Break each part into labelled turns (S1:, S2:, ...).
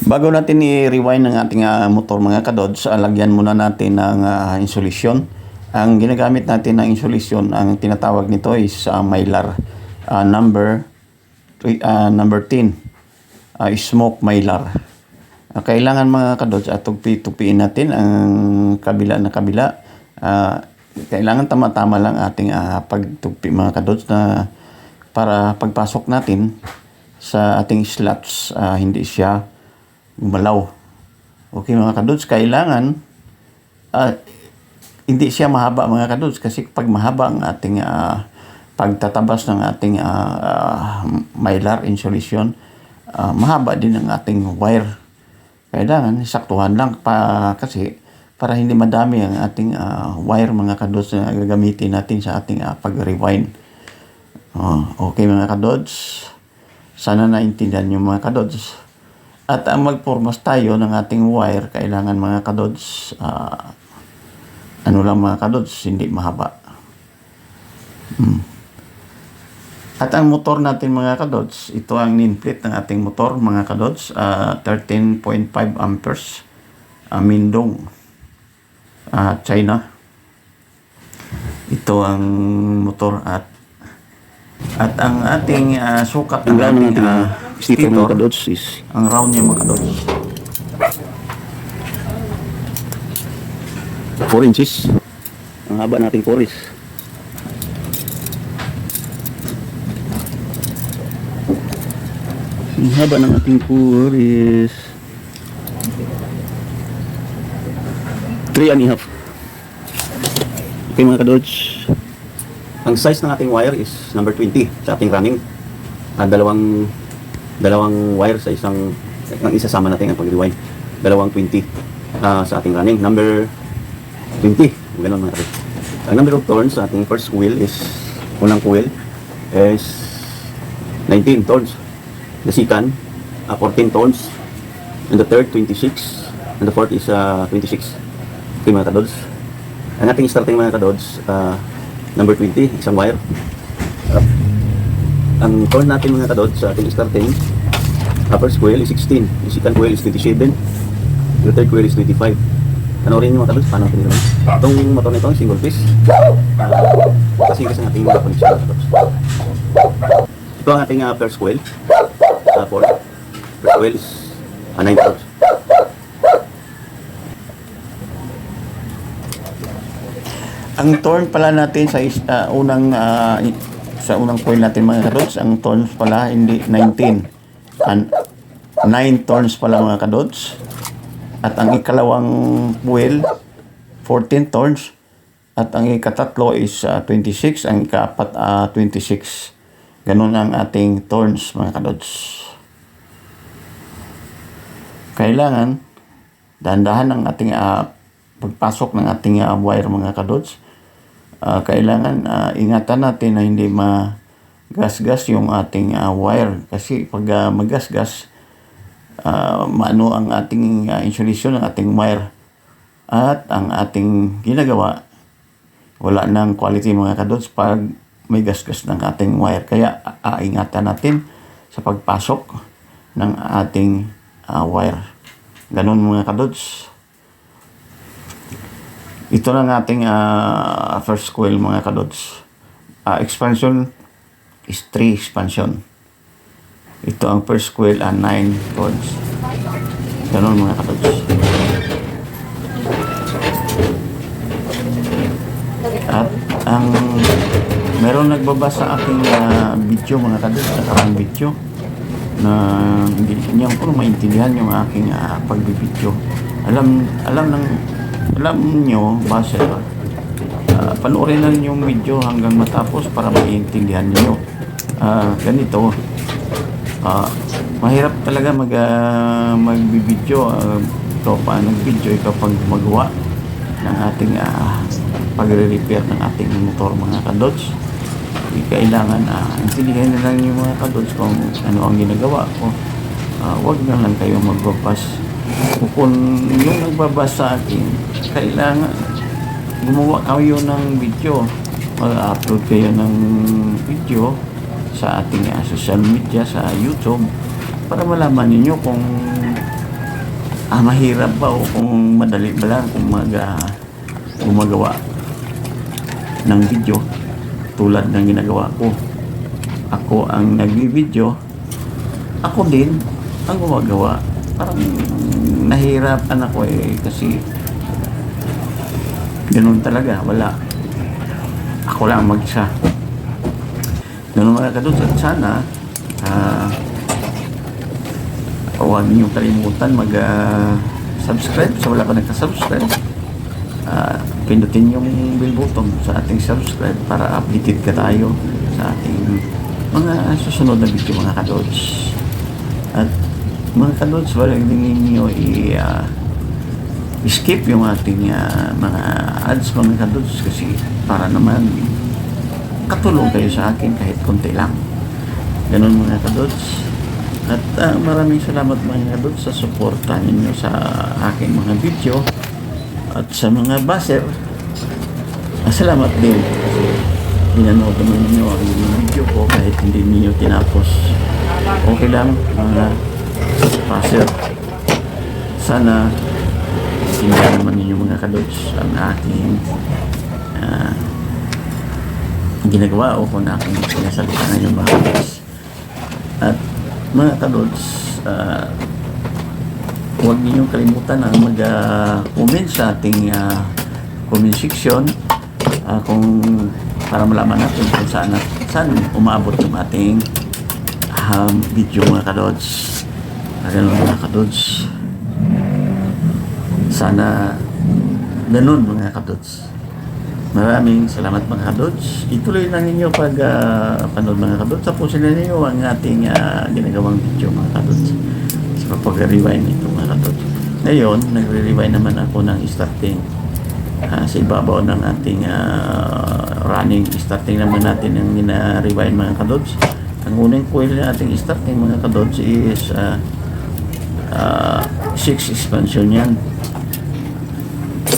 S1: Bago natin i-rewind ng ating motor mga kadods, lagyan muna natin ng insulation. Ang ginagamit natin ng insulation, ang tinatawag nito is mylar number 10, smoke mylar. Kailangan mga kadods at tupi-tupiin natin ang kabila na kabila. Kailangan tama-tama lang ating pagtupi mga kadods na para pagpasok natin sa ating slots, hindi siya gumalaw. Okay mga kadods, kailangan hindi siya mahaba mga kadods, kasi pag mahaba ang ating pagtatabas ng ating mylar insulation, mahaba din ang ating wire. Kailangan saktuhan lang kasi para hindi madami ang ating wire mga kadods na gagamitin natin sa ating pag-rewind. Okay mga kadods, sana naintindihan nyo mga kadods. At magpormas tayo ng ating wire, kailangan mga kadods, ano lang mga kadods, hindi mahaba. At ang motor natin mga kadods, ito ang nameplate ng ating motor mga kadods, 13.5 amperes, Mindong, China. Ito ang motor at ang ating sukat ng ating
S2: sticker mga kadods is
S1: ang round niya mga kadods
S2: 4 inches. Ang haba nating core is ang haba ng ating core is 3.5. Okay mga kadods, ang size ng ating wire is number 20 sa ating running. Dalawang wire sa isang isasama natin ang pag-rewind. Dalawang 20 sa ating running. Number 20. Ganun mga kadods. Ang number of turns sa ating first wheel is, unang coil is 19 turns. The second, 14 turns. And the third, 26. And the fourth is 26. Okay mga kadods. Ang ating starting mga kadods, number 20, isang wire. Ang turn natin mga kadods sa ating starting, first coil is 16. The second coil is 27. The third coil is 25. Panoorin nyo mga kadods, paano natin nila. Itong motor na ito, single piece. Kasi ang ating mga connection mga kadods. Ito ang ating first coil. First coil is 9 turns.
S1: Ang torn pala natin sa unang coil natin mga kadods, ang turns pala hindi 19. 9 turns pala mga kadods. At ang ikalawang coil 14 turns. At ang ikatatlo is 26, ang ikaapat 26. Ganun ang ating turns mga kadods. Kailangan dahan-dahan ang ating pagpasok ng ating wire mga kadods. Kailangan ingatan natin na hindi magasgas yung ating wire, kasi pag magasgas maano ang ating insulation ng ating wire at ang ating ginagawa, wala ng quality mga kadods pag may gasgas ng ating wire. Kaya ingatan natin sa pagpasok ng ating wire. Ganun mga kadods. Ito lang ating first coil mga kadods. Expansion is 3 expansion. Ito ang first coil 9 turns. Ganun mga kadods. At ang meron nagbabasa sa aking video mga kadods, nakarang video na hindi niya ko maintindihan yung aking pagbibideo. Alam nyo, base panoorin lang yung video hanggang matapos para maintindihan nyo. Ganito, mahirap talaga magbibideo. Ikaw pa nag-video, ikaw pag gumagawa ng ating pagre-repair ng ating motor mga kadods. Kailangan intindihan na lang yung mga kadods kung ano ang ginagawa ko. Huwag na lang kayo magbabas. Kung yung nagbabas sa akin, kailangan gumawa kayo ng video, mag-upload kayo ng video sa ating social media, sa YouTube, para malaman ninyo kung mahirap ba o kung madali ba lang kung gumagawa ng video tulad ng ginagawa ko. Ako ang nagbi-video, ako din ang gumagawa. Parang nahirapan ako kasi ganun talaga, wala. Ako lang mag-isa. Ganun mga kadods, at sana huwag niyo kalimutan mag-subscribe sa wala pa nagka-subscribe. Pindutin yung bell button sa ating subscribe para updated ka tayo sa ating mga susunod na video mga kadods. At mga kadods, wala din ninyo skip yung ating mga ads mga kadods, kasi para naman katulong kayo sa akin kahit konti lang. Ganun mga kadods. At maraming salamat mga kadods sa suporta ninyo sa aking mga video. At sa mga baser, salamat din kasi pinanood naman ninyo ang video ko kahit hindi ninyo tinapos. Okay lang mga baser. Sana tingnan naman ninyo mga kadods ang aking ginagawa o kung aking sinasalita ngayon mga kadods. At mga kadods, huwag ninyong kalimutan na mag-comment sa ating comment section kung para malaman natin kung saan umabot yung ating video mga kadods. Ganun mga kadods. Sana ganun mga kadods. Maraming salamat mga kadods. Ituloy lang ninyo pag panood mga kadods. Tapusin na ninyo ang ating ginagawang video mga kadods. Sa pag-rewind ito mga kadods. Ngayon, nagre-rewind naman ako ng starting sa ibabaw ng ating running. Starting naman natin ang gina-rewind mga kadods. Ang unang coil na ating starting mga kadods is 6 expansion yan.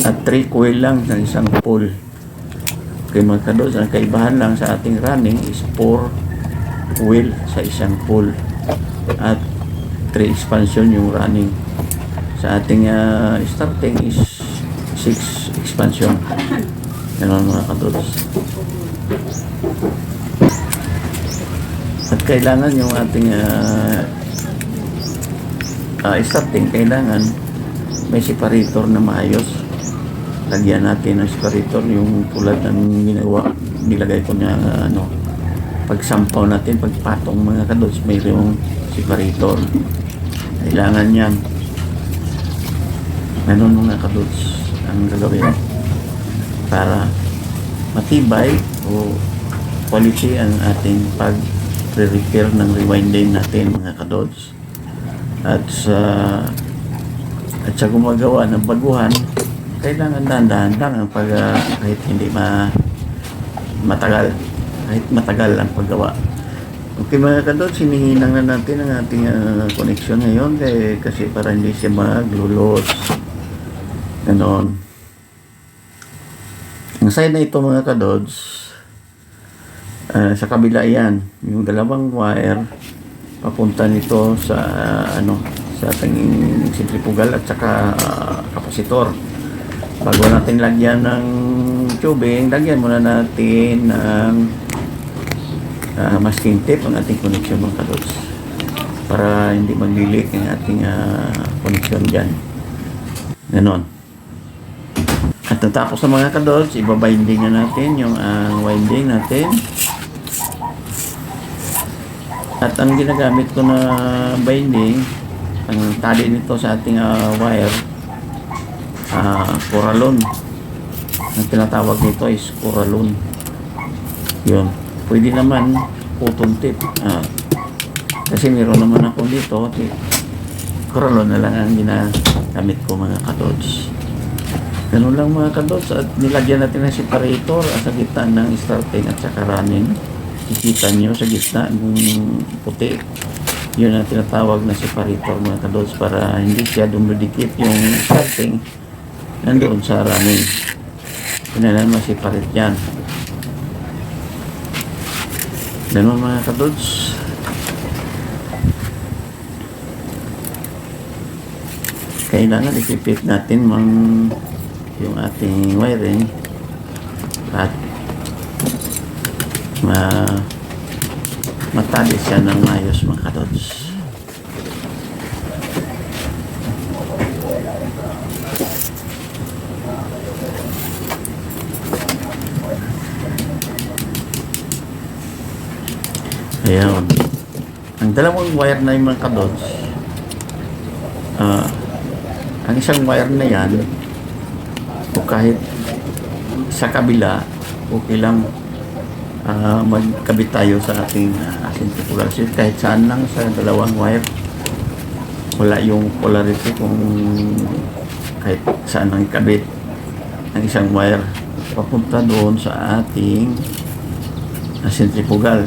S1: At 3 coil lang ng isang pole. Okay mga kadods, ang kaibahan lang sa ating running is 4 wheel sa isang pole at 3 expansion yung running. Sa ating starting is 6 expansion. Ganun mga kadods. At kailangan yung ating starting, kailangan may separator na maayos. Lagyan natin ng separator yung tulad ng ginawa, nilagay ko na pagsampaw natin, pagpatong mga kadods, mayroong separator. Kailangan yan. Ganun mga kadods ang gagawin para matibay o quality ang ating pag-repair ng rewinding natin mga kadods. At sa gumagawa ng baguhan, kailangan dahan-dahan lang ang kahit hindi matagal, kahit matagal ang paggawa. Okay mga kadods, hinihinang na natin ang ating connection ngayon kasi para hindi siya maglulos. Ganon. Ang side na ito mga kadods, sa kabila yan, yung dalawang wire papunta nito sa sa ating centrifugal at saka kapasitor. Bago natin lagyan ng tubing, lagyan muna natin ng masking tape ang ating connection mga kadods para hindi maglilik ang ating connection dyan. Ganon. At natapos na mga kadods, ibabinding na natin yung winding natin. At ang ginagamit ko na binding, ang tali nito sa ating wire, Coralon. Ang tinatawag nito is Coralon. Yun. Pwede naman cotton tape. Kasi meron naman ako dito. Coralon na lang ang ginagamit ko mga kadods. Ganun lang mga kadods. At nilagyan natin ng separator sa gitna ng starting at saka running. Kikita nyo sa gitna ng puti. Yun ang tinatawag na separator mga kadods para hindi siya dumidikit yung starting nandoon sa running. Kailangan ma-separate yan. Ganun mga kadods. kailangan ipipit natin yung ating wiring at matali siya ng maayos mga kadods. Ayan. Ang dalawang wire na yung mga kadods, ang isang wire na yan, o kahit sa kabila, okay lang magkabit tayo sa ating centrifugal switch kahit saan lang sa dalawang wire. Wala yung polarity kung kahit saan lang ikabit ang isang wire papunta doon sa ating centrifugal.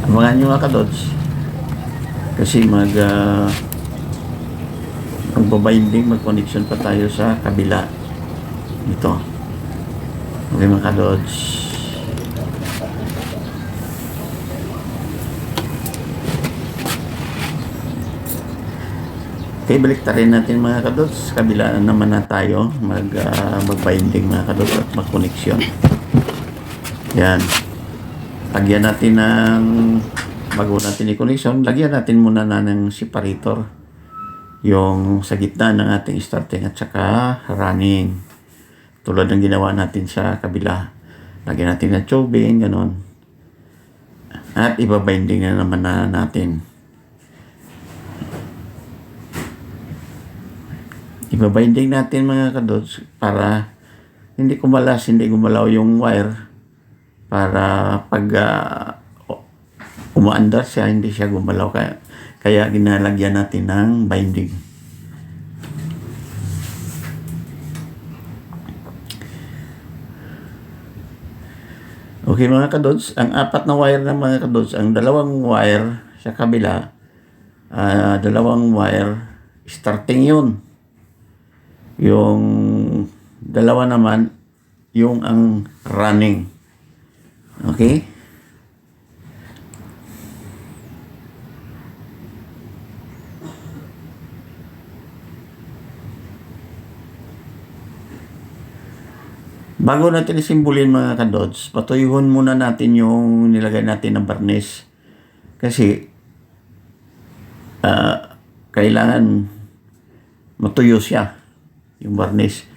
S1: Abangan nyo mga kadods kasi magbabinding, mag-connection pa tayo sa kabila dito. Okay mga kadods. Okay, balik rin natin mga kadods. Kabila naman na tayo mag-binding mga kadods at mag-connection. Yan. Lagyan natin ng, bago natin i-connection, lagyan natin muna na ng separator. Yung sa gitna ng ating starting at saka running. Tulad ng ginawa natin sa kabila. Lagyan natin ng tubing, ganon. At ibabinding na naman na natin. Ibabinding natin mga kadods para hindi kumalas, hindi gumalaw yung wire. Para pag umaandar siya, hindi siya gumalaw. Kaya ginalagyan natin ng binding. Okay mga kadods, ang apat na wire na mga kadods, ang dalawang wire sa kabila, dalawang wire, starting yun. Yung dalawa naman, yung ang running. Okay? Bago natin isimbolin mga kadods, patuyuhon muna natin yung nilagay natin ng barnis. Kasi kailangan matuyo siya, yung barnis.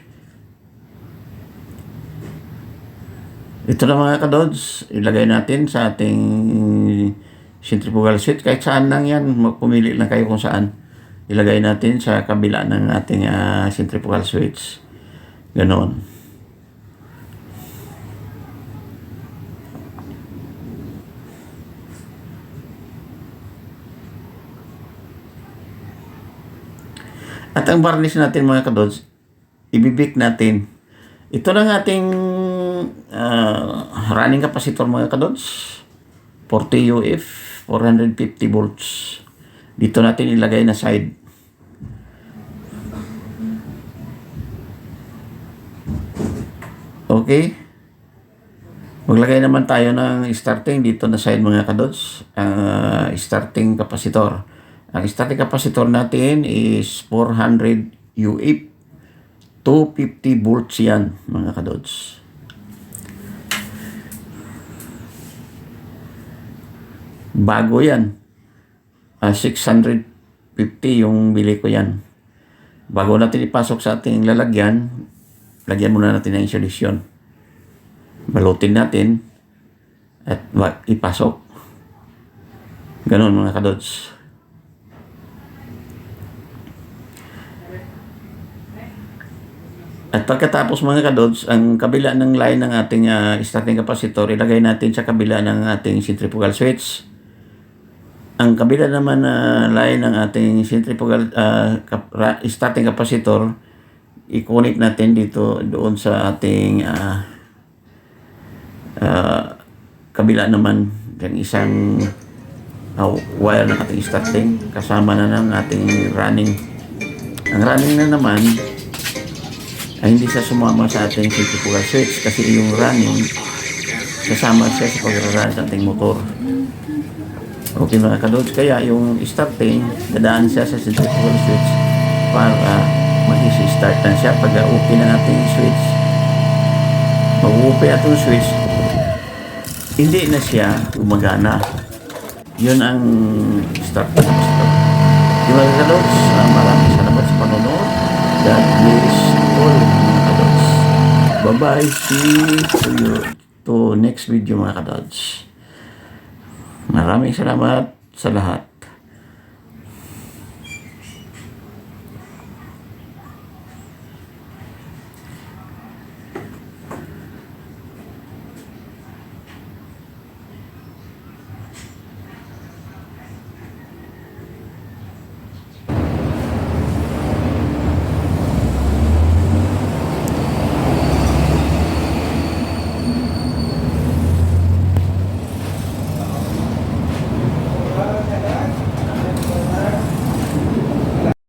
S1: Ito na mga kadods, ilagay natin sa ating centrifugal switch. Kahit saan lang yan, pumili lang kayo kung saan. Ilagay natin sa kabila ng ating centrifugal switch. Ganon. At ang varnish natin mga kadods, ibibik natin. Ito lang ating running capacitor mga kadods. 40 UF, 450 volts. Dito natin ilagay na side. Okay. Maglagay naman tayo ng starting dito na side mga kadods. Starting capacitor. Ang starting capacitor natin is 400 UF. 250 volts yan mga kadods. Bago yan. 650 yung bili ko yan. Bago natin ipasok sa ating lalagyan, lagyan muna natin ng insulation. Balutin natin at ipasok. Ganon mga kadods. At pagkatapos mga kadods, ang kabila ng line ng ating starting capacitor, ilagay natin sa kabila ng ating centrifugal switch. Ang kabila naman na line ng ating centrifugal starting capacitor, i-connect natin dito doon sa ating kabila naman ng isang wire ng ating starting kasama na ng ating running. Ang running na naman ay hindi siya sumama sa ating centrifugal switch kasi yung running kasama siya sa pag-run sa ating motor. Okay mga kadods, kaya yung starting dadaan siya sa centrifugal switch para mag-start na siya. Pag okay na natin yung switch, mag-okay natin yung switch, hindi na siya gumagana. Yun ang start na basta. Yung mga kadods, maraming salamat sa panonood. God bless all mga kadods. Bye-bye. See you to next video mga kadods. Maraming salamat sa lahat.